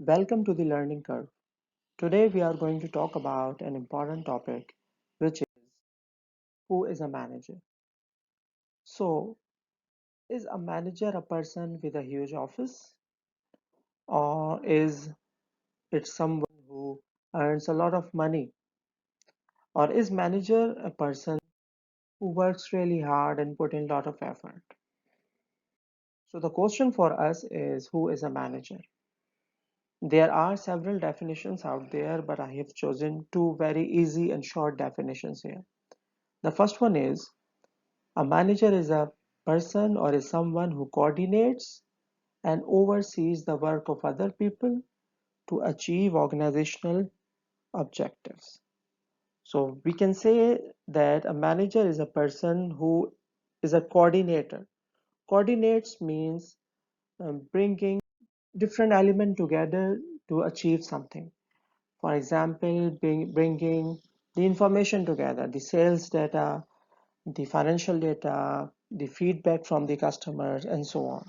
Welcome to the Learning Curve. Today we are going to talk about an important topic, which is who is a manager. So, is a manager a person with a huge office, or is it someone who earns a lot of money, or is manager a person who works really hard and put in a lot of effort? So, the question for us is who is a manager? There are several definitions out there, but I have chosen two very easy and short definitions here. The first one is a manager is a person or is someone who coordinates and oversees the work of other people to achieve organizational objectives. So we can say that a manager is a person who is a coordinator. Coordinates means bringing different elements together to achieve something. For example, bringing the information together, the sales data, the financial data, the feedback from the customers, and so on.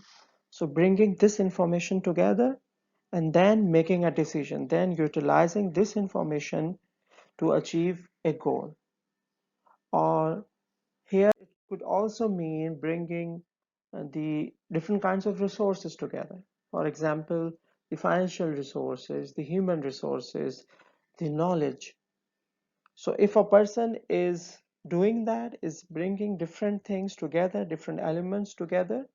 So bringing this information together and then making a decision, then utilizing this information to achieve a goal. Or here it could also mean bringing the different kinds of resources together. For example, the financial resources, the human resources, the knowledge. So if a person is doing that, is bringing different things together, different elements together,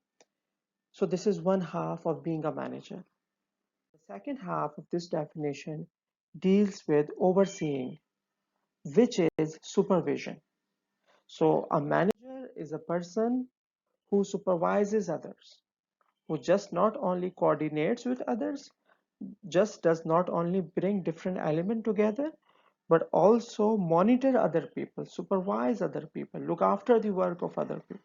so this is one half of being a manager. The second half of this definition deals with overseeing, which is supervision. So a manager is a person who supervises others, who just not only coordinates with others, just does not only bring different elements together, but also monitor other people, supervise other people, look after the work of other people.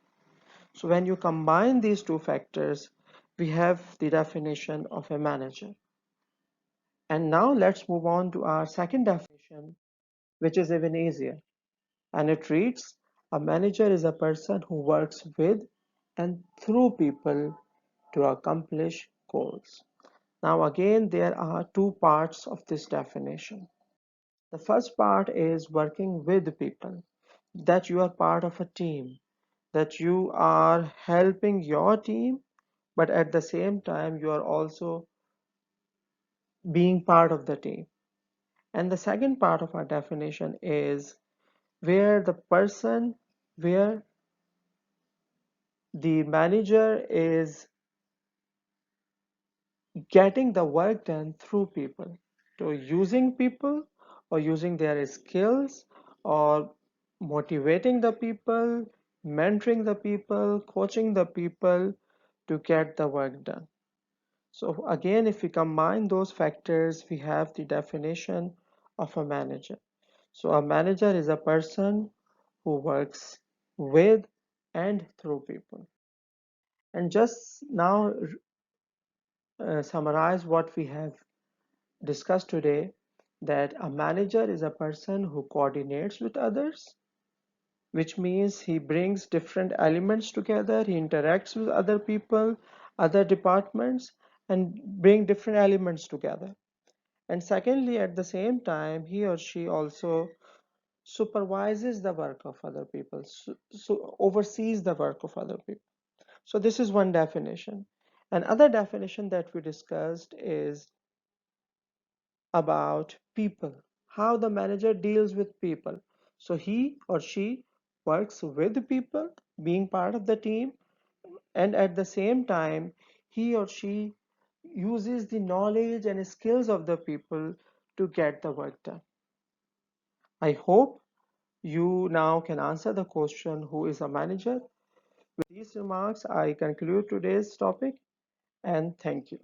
So when you combine these two factors, we have the definition of a manager. And now let's move on to our second definition, which is even easier. And it reads, a manager is a person who works with and through people to accomplish goals. Now again, there are two parts of this definition. The first part is working with people, that you are part of a team, that you are helping your team, but at the same time, you are also being part of the team. And the second part of our definition is where the person, where the manager is getting the work done through people, to using people or using their skills or motivating the people, mentoring the people, coaching the people to get the work done. So again, if we combine those factors, we have the definition of a manager. So a manager is a person who works with and through people. And just now summarize what we have discussed today, that a manager is a person who coordinates with others, which means he brings different elements together, he interacts with other people, other departments, and bring different elements together. And secondly, at the same time, he or she also supervises the work of other people, so oversees the work of other people. So this is one definition. Another definition that we discussed is about people, how the manager deals with people. So he or she works with people, being part of the team, and at the same time, he or she uses the knowledge and skills of the people to get the work done. I hope you now can answer the question, who is a manager? With these remarks, I conclude today's topic and thank you.